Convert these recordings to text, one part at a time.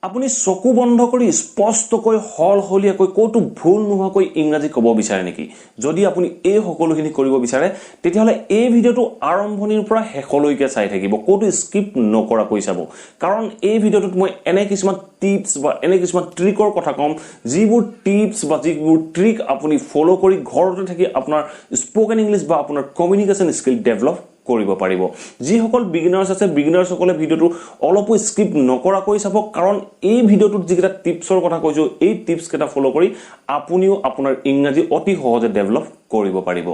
আপুনি চকু বন্ধ কৰি স্পষ্টকৈ হলহলীয়াকৈ কোটো ভুল নোহোৱাকৈ ইংৰাজী ক'ব বিচাৰে নেকি? যদি আপুনি এই সকলোখিনি কৰিব বিচাৰে তেতিয়াহ'লে এই ভিডিঅ'টো আৰম্ভণিৰ পৰা শেষলৈকে চাই থাকিব, কোটো স্কিপ নকৰাকৈ চাব। কাৰণ এই ভিডিঅ'টোত মই এনে কিছুমান টিপছ বা এনে কিছুমান ট্ৰিকৰ কথা ক'ম, যিবোৰ টিপছ বা যিবোৰ ট্ৰিক আপুনি ফলো কৰি ঘৰতে থাকি আপোনাৰ স্পোকেন ইংলিছ বা আপোনাৰ কমিউনিকেশ্যন স্কিল ডেভেলপ কৰিব পাৰিব। যিসকল বিগিনাৰ্ছ আছে বিগিনাৰ্ছসকলে ভিডিঅ'টো অলপো স্কিপ নকৰাকৈ চাব, কাৰণ এই ভিডিঅ'টোত যিকেইটা টিপছৰ কথা কৈছোঁ এই টিপছ কেইটা ফলো কৰি আপুনিও আপোনাৰ ইংৰাজী অতি সহজে ডেভেলপ কৰিব পাৰিব।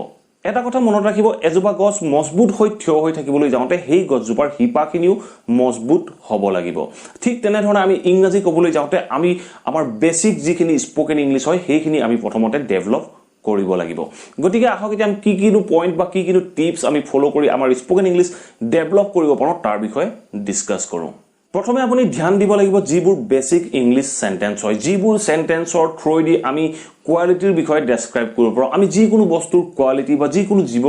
এটা কথা মনত ৰাখিব, এজোপা গছ মজবুত হৈ থিয় হৈ থাকিবলৈ যাওঁতে সেই গছজোপাৰ শিপাখিনিও মজবুত হ'ব লাগিব। ঠিক তেনেধৰণে আমি ইংৰাজী ক'বলৈ যাওঁতে আমি আমাৰ বেছিক যিখিনি স্পোকেন ইংলিছ হয় সেইখিনি আমি প্ৰথমতে ডেভেলপ কৰিব লাগিব। গতিকে আহক এতিয়া আমি কি কিনো পইণ্ট বা কি কিনো টিপছ আমি ফলো কৰি আমাৰ স্পোকেন ইংলিছ ডেভেলপ কৰিব পাৰোঁ তাৰ বিষয়ে ডিছকাছ কৰোঁ। প্ৰথমে আপুনি ধ্যান দিব লাগিব যিবোৰ বেছিক ইংলিছ সেন্টেন্স হয়, যিবোৰ সেন্টেন্সৰ থ্ৰুদি আমি কোৱালিটিৰ বিষয়ে ডেছক্ৰাইব কৰিব পাৰোঁ। আমি যিকোনো বস্তুৰ কোৱালিটি বা যিকোনো জীৱ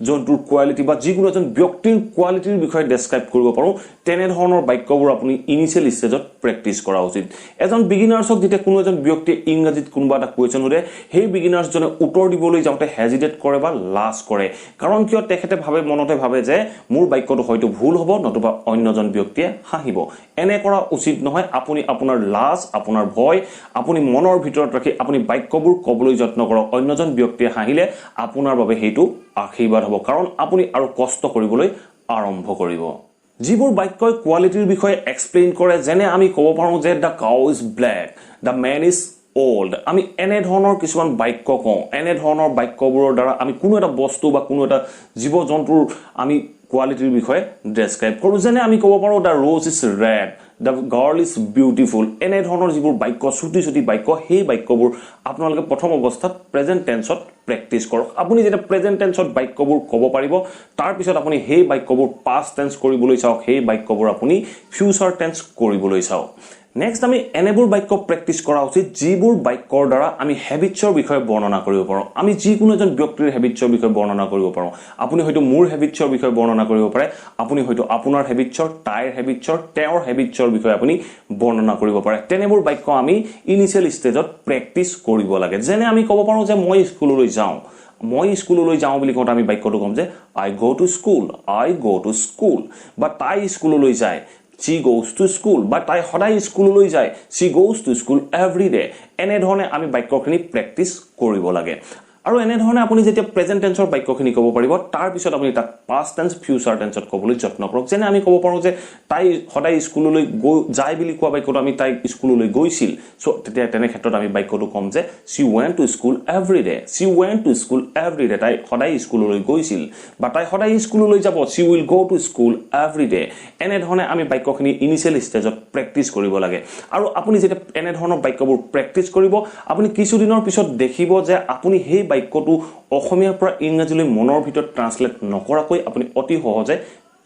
জন্তুৰ কোৱালিটি বা যিকোনো এজন ব্যক্তিৰ কোৱালিটিৰ বিষয়ে ডেছক্ৰাইব কৰিব পাৰোঁ, তেনেধৰণৰ বাক্যবোৰ আপুনি ইনিচিয়েল ষ্টেজত প্ৰেক্টিছ কৰা উচিত। এজন বিগিনাৰ্ছক যেতিয়া কোনো এজন ব্যক্তিয়ে ইংৰাজীত কোনোবা এটা কুৱেশ্যন সোধে, সেই বিগিনাৰ্ছজনে উত্তৰ দিবলৈ যাওঁতে হেজিটেট কৰে বা লাজ কৰে। কাৰণ কিয়? তেখেতে মনতে ভাবে যে মোৰ বাক্যটো হয়তো ভুল হ'ব নতুবা অন্যজন ব্যক্তিয়ে হাঁহিব। এনে কৰা উচিত নহয়। আপুনি আপোনাৰ লাজ, আপোনাৰ ভয় আপুনি মনৰ ভিতৰত ৰাখি আপুনি বাক্যবোৰ ক'বলৈ যত্ন কৰক। অন্যজন ব্যক্তিয়ে হাঁহিলে আপোনাৰ বাবে সেইটো আশীৰ্বাদ হ'ব, কাৰণ আপুনি আৰু কষ্ট কৰিবলৈ আৰম্ভ কৰিব। যিবোৰ বাক্যই কোৱালিটিৰ বিষয়ে এক্সপ্লেইন কৰে, যেনে আমি ক'ব পাৰোঁ যে the cow is black, the man is old, আমি এনেধৰণৰ কিছুমান বাক্য কওঁ। এনেধৰণৰ বাক্যবোৰৰ দ্বাৰা আমি কোনো এটা বস্তু বা কোনো এটা জীৱ জন্তুৰ আমি কোৱালিটিৰ বিষয়ে ডেছক্ৰাইব কৰোঁ। যেনে আমি ক'ব পাৰোঁ the rose is red, the girl is beautiful. এনেধৰণৰ যিবোৰ বাক্য চুটি চুটি বাক্য, সেই বাক্যবোৰ আপোনালোকে প্ৰথম অৱস্থাত প্ৰেজেণ্ট টেন্সত প্ৰেক্টিছ কৰক। আপুনি যেতিয়া প্ৰেজেণ্ট টেন্সত বাক্যবোৰ ক'ব পাৰিব, তাৰপিছত আপুনি সেই বাক্যবোৰ পাষ্ট টেন্স কৰিবলৈ চাওক, সেই বাক্যবোৰ আপুনি ফিউচাৰ টেন্স কৰিবলৈ চাওক। নেক্সট আমি এনেবোৰ বাক্য প্ৰেক্টিছ কৰা উচিত যিবোৰ বাক্যৰ দ্বাৰা আমি হেবিটছৰ বিষয়ে বৰ্ণনা কৰিব পাৰোঁ। আমি যিকোনো এজন ব্যক্তিৰ হেবিটছৰ বিষয়ে বৰ্ণনা কৰিব পাৰোঁ। আপুনি হয়তো মোৰ হেবিটছৰ বিষয়ে বৰ্ণনা কৰিব পাৰে, আপুনি হয়তো আপোনাৰ হেবিটছৰ, তাইৰ হেবিটছৰ, তেওঁৰ হেবিটছৰ বিষয়ে আপুনি বৰ্ণনা কৰিব পাৰে। তেনেবোৰ বাক্য আমি ইনিচিয়েল ষ্টেজত প্ৰেক্টিছ কৰিব লাগে। যেনে আমি ক'ব পাৰোঁ যে মই স্কুললৈ যাওঁ বুলি কওঁতে আমি বাক্যটো ক'ম যে আই গ' টু স্কুল, বা তাই স্কুললৈ যায়, she goes to school, বা তাই সদায় স্কুললৈ যায়, she goes to school every day। এনেধৰণে আমি বাক্যখিনি প্ৰেক্টিছ কৰিব লাগে। আৰু এনেধৰণে আপুনি যেতিয়া প্ৰেজেণ্ট টেন্সৰ বাক্যখিনি ক'ব পাৰিব, তাৰপিছত আপুনি তাক পাষ্ট টেন্স, ফিউচাৰ টেন্সত ক'বলৈ যত্ন কৰক। যেনে আমি ক'ব পাৰোঁ যে তাই সদায় স্কুললৈ যায় বুলি কোৱা বাক্যটো আমি তাই স্কুললৈ গৈছিল। চ' তেতিয়া তেনে ক্ষেত্ৰত আমি বাক্যটো ক'ম যে she went to school every day, she went to school every day, তাই সদায় স্কুললৈ গৈছিল বা তাই সদায় স্কুললৈ যাব, she will go to school every day। এনেধৰণে আমি বাক্যখিনি ইনিচিয়েল ষ্টেজত প্ৰেক্টিছ কৰিব লাগে। আৰু আপুনি যেতিয়া এনেধৰণৰ বাক্যবোৰ প্ৰেক্টিছ কৰিব, আপুনি কিছুদিনৰ পিছত দেখিব যে আপুনি সেই বাক্যটো অসমীয়াৰ পৰা ইংৰাজীলৈ মনৰ ভিতৰত ট্ৰান্সলেট নকৰাকৈ আপুনি অতি সহজে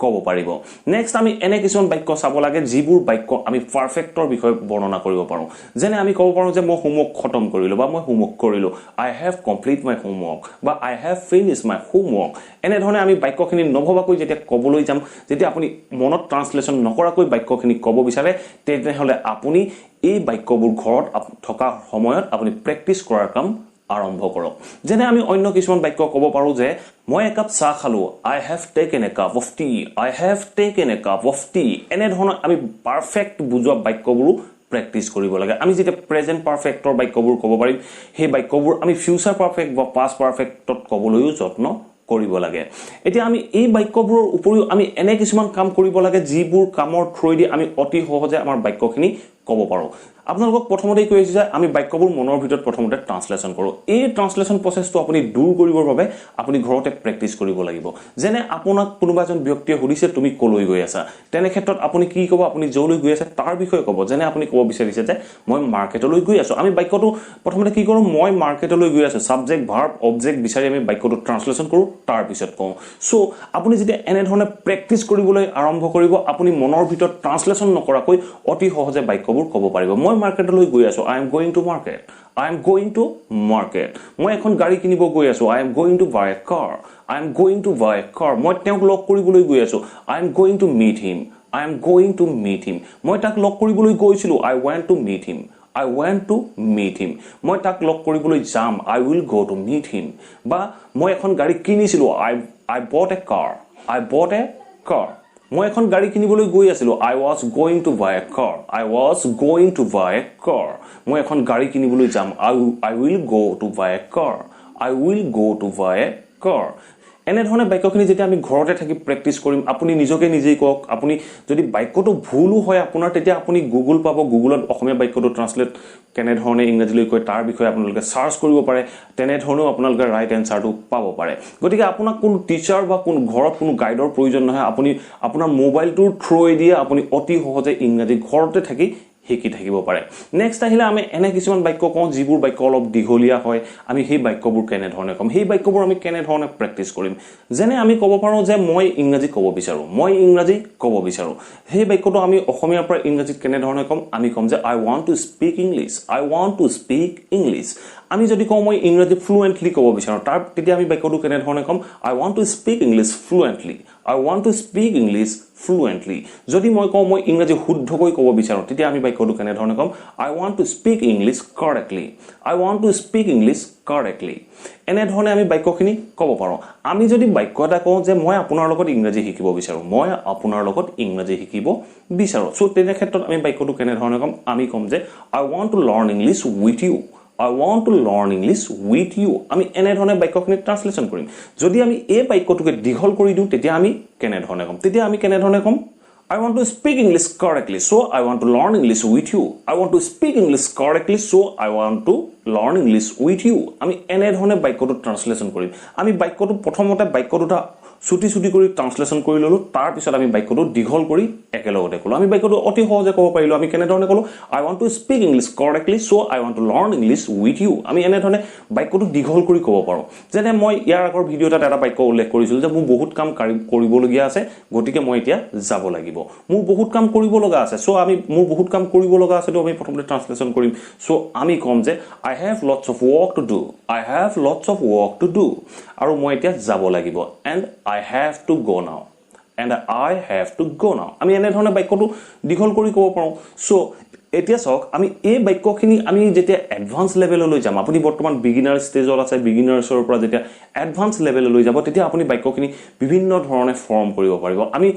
ক'ব পাৰিব। নেক্সট আমি এনে কিছুমান বাক্য চাব লাগে যিবোৰ বাক্য আমি পাৰফেক্টৰ বিষয়ে বৰ্ণনা কৰিব পাৰোঁ। যেনে আমি ক'ব পাৰোঁ যে মই হোমৱৰ্ক খতম কৰিলোঁ বা মই হোমৱৰ্ক কৰিলোঁ, আই হেভ কমপ্লিট মাই হোমৱৰ্ক বা আই হেভ ফিনিছ মাই হোমৱৰ্ক। এনেধৰণে আমি বাক্যখিনি নভবাকৈ যেতিয়া ক'বলৈ যাম, যেতিয়া আপুনি মনত ট্ৰান্সলেশ্যন নকৰাকৈ বাক্যখিনি ক'ব বিচাৰে, তেনেহ'লে আপুনি এই বাক্যবোৰ ঘৰত থকা সময়ত আপুনি প্ৰেক্টিছ কৰাৰ কাম আৰম্ভ কৰক। যেনে আমি অন্য কিছুমান বাক্য ক'ব পাৰোঁ যে মই একাপ চাহ খালোঁ, I have taken a cup of tea, I have taken a cup of tea. এনেধৰণৰ আমি পাৰফেক্ট বুজোৱা বাক্যবোৰো প্ৰেক্টিছ কৰিব লাগে। আমি যেতিয়া প্ৰেজেণ্ট পাৰফেক্টৰ বাক্যবোৰ ক'ব পাৰিম, সেই বাক্যবোৰ আমি ফিউচাৰ পাৰফেক্ট বা পাষ্ট পাৰফেক্টত ক'বলৈও যত্ন কৰিব লাগে। এতিয়া আমি এই বাক্যবোৰৰ উপৰিও আমি এনে কিছুমান কাম কৰিব লাগে যিবোৰ কামৰ থ্ৰুদি আমি অতি সহজে আমাৰ বাক্যখিনি ক'ব পাৰোঁ। আপোনালোকক প্ৰথমতেই কৈ আছোঁ যে আমি বাক্যবোৰ মনৰ ভিতৰত প্ৰথমতে ট্ৰান্সলেশ্যন কৰোঁ। এই ট্ৰান্সলেশ্যন প্ৰচেছটো আপুনি দূৰ কৰিবৰ বাবে আপুনি ঘৰতে প্ৰেক্টিছ কৰিব লাগিব। যেনে আপোনাক কোনোবা এজন ব্যক্তিয়ে সুধিছে তুমি ক'লৈ গৈ আছা, তেনে ক্ষেত্ৰত আপুনি কি ক'ব? আপুনি য'লৈ গৈ আছে তাৰ বিষয়ে ক'ব। যেনে আপুনি ক'ব বিচাৰিছে যে মই মাৰ্কেটলৈ গৈ আছোঁ, আমি বাক্যটো প্ৰথমতে কি কৰোঁ? মই মাৰ্কেটলৈ গৈ আছোঁ, ছাবজেক্ট ভাৰ্ব অবজেক্ট বিচাৰি আমি বাক্যটো ট্ৰান্সলেশ্যন কৰোঁ, তাৰপিছত কওঁ। চ' আপুনি যেতিয়া এনেধৰণে প্ৰেক্টিছ কৰিবলৈ আৰম্ভ কৰিব, আপুনি মনৰ ভিতৰত ট্ৰান্সলেশ্যন নকৰাকৈ অতি সহজে বাক্যবোৰ ক'ব পাৰিব। মই মাৰ্কেটলৈ গৈ আছোঁ, I am going to market, I am going to market. মই এখন গাড়ী কিনিব গৈ আছোঁ, I am going to buy a car, I am going to buy a car. মই তেওঁক লগ কৰিবলৈ গৈ আছোঁ, I am going to meet him, I am going to meet him. মই তাক লগ কৰিবলৈ গৈছিলো. I went to meet him. I went to meet him. মই তাক লগ কৰিবলৈ যাম. I will go to meet him. বা মই এখন গাড়ী কিনিছিলো. I bought a car. I bought a car. মই এখন গাড়ী কিনিবলৈ গৈ আছিলো. I was going to buy a car. I was going to buy a car. মই এখন গাড়ী কিনিবলৈ যাম. I will go to buy a car. I will go to buy a car. এনেধৰণে বাক্যখিনি যেতিয়া আমি ঘৰতে থাকি প্ৰেক্টিছ কৰিম, আপুনি নিজকে নিজেই কওক. আপুনি যদি বাক্যটো ভুলো হয় আপোনাৰ, তেতিয়া আপুনি গুগল পাব. গুগলত অসমীয়া বাক্যটো ট্ৰান্সলেট কেনেধৰণে ইংৰাজীলৈ কয় তাৰ বিষয়ে আপোনালোকে চাৰ্চ কৰিব পাৰে. তেনেধৰণেও আপোনালোকে ৰাইট এনচাৰটো পাব পাৰে. গতিকে আপোনাক কোনো টিচাৰ বা কোনো ঘৰত কোনো গাইডৰ প্ৰয়োজন নহয়. আপুনি আপোনাৰ মোবাইলটোৰ থ্ৰুৱেদিয়ে আপুনি অতি সহজে ইংৰাজী ঘৰতে থাকি শিকি থাকিব পাৰে. নেক্সট আহিলে আমি এনে কিছুমান বাক্য কওঁ যিবোৰ বাক্য অলপ দীঘলীয়া হয়. আমি সেই বাক্যবোৰ কেনেধৰণে ক'ম, সেই বাক্যবোৰ আমি কেনেধৰণে প্ৰেক্টিছ কৰিম. যেনে আমি ক'ব পাৰোঁ যে মই ইংৰাজী ক'ব বিচাৰোঁ. মই ইংৰাজী ক'ব বিচাৰোঁ. সেই বাক্যটো আমি অসমীয়াৰ পৰা ইংৰাজীত কেনেধৰণে ক'ম? আমি ক'ম যে I want to speak English. I want to speak English. আমি যদি কওঁ মই ইংৰাজী ফ্লুৱেণ্টলি ক'ব বিচাৰোঁ, তেতিয়া আমি বাক্যটো কেনেধৰণে ক'ম? I want to speak English fluently. I want to speak English fluently. যদি মই কওঁ মই ইংৰাজী শুদ্ধকৈ ক'ব বিচাৰোঁ, তেতিয়া আমি বাক্যটো কেনেধৰণে ক'ম? I want to speak English correctly. I want to speak English correctly. এনেধৰণে আমি বাক্যখিনি ক'ব পাৰোঁ. আমি যদি বাক্য এটা কওঁ যে মই আপোনাৰ লগত ইংৰাজী শিকিব বিচাৰোঁ, মই আপোনাৰ লগত ইংৰাজী শিকিব বিচাৰোঁ, চ' তেনে ক্ষেত্ৰত আমি বাক্যটো কেনেধৰণে ক'ম? আমি ক'ম যে I want to learn English with you. I want to learn English with you. আমি এনেধৰণে বাক্যখিনি ট্ৰান্সলেশ্যন কৰিম. যদি আমি এই বাক্যটোকে দীঘল কৰি দিওঁ, তেতিয়া আমি কেনেধৰণে ক'ম? তেতিয়া আমি কেনেধৰণে ক'ম? I want to speak English correctly, so I want to learn English with you. I want to speak English correctly, so I want to learn English with you. আমি এনেধৰণে বাক্যটো ট্ৰান্সলেশ্যন কৰিম. আমি বাক্যটো প্ৰথমতে বাক্য দুটা ছুটি কৰি ট্ৰান্সলেশ্যন কৰি ল'লোঁ. তাৰপিছত আমি বাক্যটো দীঘল কৰি একেলগতে ক'লোঁ. আমি বাক্যটো অতি সহজে ক'ব পাৰিলোঁ. আমি কেনেধৰণে ক'লোঁ? I want to speak English correctly, so I want to learn English with you. আমি এনেধৰণে বাক্যটো দীঘল কৰি ক'ব পাৰোঁ. যেনে মই ইয়াৰ আগৰ ভিডিঅ' এটাত এটা বাক্য উল্লেখ কৰিছিলোঁ যে মোৰ বহুত কাম কৰিবলগীয়া আছে, গতিকে মই এতিয়া যাব লাগিব. মোৰ বহুত কাম কৰিব লগা আছে, চ' মোৰ বহুত কাম কৰিব লগা আছে, আমি প্ৰথমতে ট্ৰান্সলেশ্যন কৰিম. চ' আমি ক'ম যে I have lots of work to do. I have lots of work to do. আৰু মই এতিয়া যাব লাগিব. And I have to go now. And I have to go now. আমি এনেধৰণে বাক্যটো দীঘল কৰি ক'ব পাৰোঁ. চ' এতিয়া চাওক, আমি এই বাক্যখিনি আমি যেতিয়া এডভান্স লেভেললৈ যাম, আপুনি বৰ্তমান বিগিনাৰ ষ্টেজত আছে, বিগিনাৰ্ছৰ পৰা যেতিয়া এডভান্স লেভেললৈ যাব, তেতিয়া আপুনি বাক্যখিনি বিভিন্ন ধৰণে ফৰ্ম কৰিব পাৰিব. আমি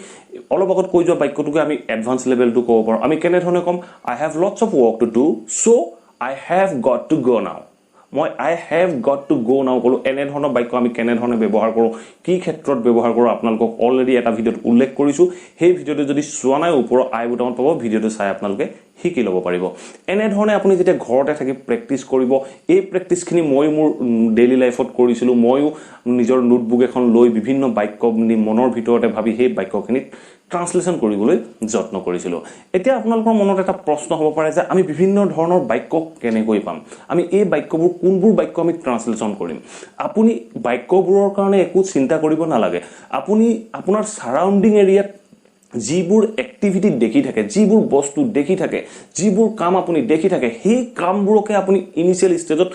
অলপ আগত কৈ যোৱা বাক্যটোকে আমি এডভান্স লেভেলটো ক'ব পাৰোঁ. আমি কেনেধৰণে ক'ম? I have lots of work to do, so I have got to go now. মই I have got to go now ক'লোঁ. এনেধৰণৰ বাক্য আমি কেনেধৰণে ব্যৱহাৰ কৰোঁ, কি ক্ষেত্ৰত ব্যৱহাৰ কৰোঁ, আপোনালোকক অলৰেডি এটা ভিডিঅ'ত উল্লেখ কৰিছোঁ. সেই ভিডিঅ'টো যদি চোৱা নাই, ওপৰৰ আই বুটামত পাব, ভিডিঅ'টো চাই আপোনালোকে শিকি ল'ব পাৰিব. এনেধৰণে আপুনি যেতিয়া ঘৰতে থাকি প্ৰেক্টিছ কৰিব, এই প্ৰেক্টিছখিনি মই মোৰ ডেইলি লাইফত কৰিছিলোঁ. ময়ো নিজৰ নোটবুক এখন লৈ বিভিন্ন বাক্য মনৰ ভিতৰতে ভাবি সেই বাক্যখিনিত ট্ৰান্সলেশ্যন কৰিবলৈ যত্ন কৰিছিলোঁ. এতিয়া আপোনালোকৰ মনত এটা প্ৰশ্ন হ'ব পাৰে যে আমি বিভিন্ন ধৰণৰ বাক্য কেনেকৈ পাম, আমি এই বাক্যবোৰ কোনবোৰ বাক্য আমি ট্ৰান্সলেশ্যন কৰিম. আপুনি বাক্যবোৰৰ কাৰণে একো চিন্তা কৰিব নালাগে. আপুনি আপোনাৰ ছাৰাউণ্ডিং এৰিয়াত যিবোৰ এক্টিভিটি দেখি থাকে, যিবোৰ বস্তু দেখি থাকে, যিবোৰ কাম আপুনি দেখি থাকে, সেই কামবোৰকে আপুনি ইনিচিয়েল ষ্টেজত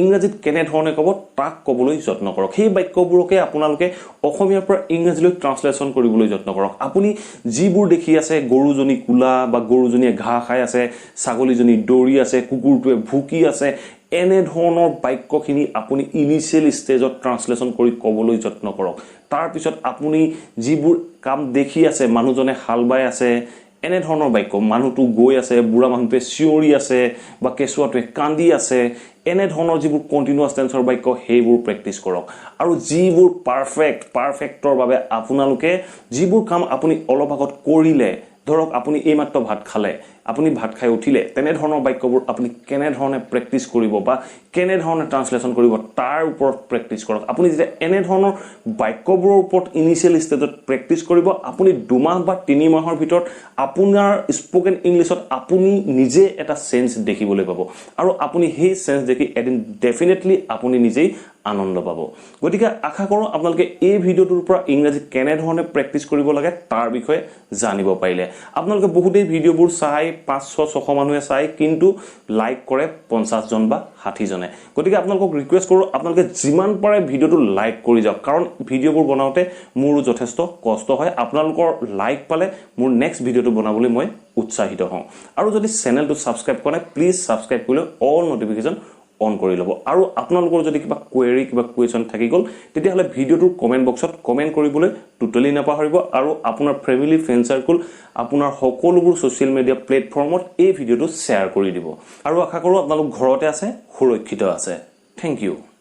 ইংৰাজীত কেনেধৰণে ক'ব তাক ক'বলৈ যত্ন কৰক. সেই বাক্যবোৰকে আপোনালোকে অসমীয়াৰ পৰা ইংৰাজীলৈ ট্ৰান্সলেশ্যন কৰিবলৈ যত্ন কৰক. আপুনি যিবোৰ দেখি আছে, গৰুজনী কোলা বা গৰুজনীয়ে ঘাঁহ খাই আছে, ছাগলীজনী দৌৰি আছে, কুকুৰটোৱে ভুকি আছে, এনেধৰণৰ বাক্যখিনি আপুনি ইনিচিয়েল ষ্টেজত ট্ৰান্সলেশ্যন কৰি ক'বলৈ যত্ন কৰক. তাৰপিছত আপুনি যিবোৰ কাম দেখি আছে, মানুহজনে হাল বাই আছে, এনেধৰণৰ বাক্য, মানুহটো গৈ আছে, বুঢ়া মানুহটোৱে চিঞৰি আছে বা কেঁচুৱাটোৱে কান্দি আছে, এনেধৰণৰ যিবোৰ কণ্টিনিউৱাছ টেন্সৰ বাক্য, সেইবোৰ প্ৰেক্টিছ কৰক. আৰু যিবোৰ পাৰফেক্টৰ বাবে আপোনালোকে যিবোৰ কাম আপুনি অলপ আগত কৰিলে, ধৰক আপুনি এইমাত্ৰ ভাত খালে, আপুনি ভাত খাই উঠিলে, তেনেধৰণৰ বাক্যবোৰ আপুনি কেনেধৰণে প্ৰেক্টিছ কৰিব বা কেনেধৰণে ট্ৰান্সলেশ্যন কৰিব তাৰ ওপৰত প্ৰেক্টিছ কৰক. আপুনি যেতিয়া এনেধৰণৰ বাক্যবোৰৰ ওপৰত ইনিচিয়েল ষ্টেজত প্ৰেক্টিছ কৰিব, আপুনি 2 মাহ বা 3 মাহৰ ভিতৰত আপোনাৰ স্পকেন ইংলিছত আপুনি নিজে এটা চেঞ্জ দেখিবলৈ পাব. আৰু আপুনি সেই চেঞ্জ দেখি এদিন ডেফিনেটলি আপুনি নিজেই আনন্দ পাব. গতিকে আশা কৰোঁ আপোনালোকে এই ভিডিঅ'টোৰ পৰা ইংৰাজী কেনেধৰণে প্ৰেক্টিছ কৰিব লাগে তাৰ বিষয়ে জানিব পাৰিলে. আপোনালোকে বহুতেই ভিডিঅ'বোৰ চাই 500-600 মানুহে চাই কিন্তু লাইক কৰে 50 জন বা 60 জনে গতিকে আপোনালোকক ৰিকুৱেষ্ট কৰো আপোনালোকে যিমান পাৰে ভিডিওটো লাইক কৰি যাওক কাৰণ ভিডিওবোৰ বনাওতে মোৰো যথেষ্ট কষ্ট হয় আপোনালোকৰ লাইক পালে মোৰ নেক্সট ভিডিওটো বনাবলৈ মই উৎসাহিত হওঁ আৰু যদি চেনেলটো সাবস্ক্ৰাইব কৰা প্লিজ সাবস্ক্ৰাইব কৰি অল নটিফিকেশন অন কৰি লব আৰু আপোনালোকৰ যদি কিবা কোৱেৰি কিবা কুৱেশ্যন থাকি গল তেতিয়াহলে ভিডিওটোৰ কমেন্ট বক্সত কমেন্ট কৰিবলৈ টোটালি নাপাহৰিব আৰু আপোনাৰ ফ্যামিলি ফ্ৰেণ্ড সাৰ্কেল আপোনাৰ সকলোবোৰ সোশ্যাল মিডিয়া প্লেটফৰ্মত এই ভিডিওটো শ্বেয়াৰ কৰি দিব আৰু আশা কৰো আপোনালোক ঘৰতে আছে সুৰক্ষিত আছে থ্যাংক ইউ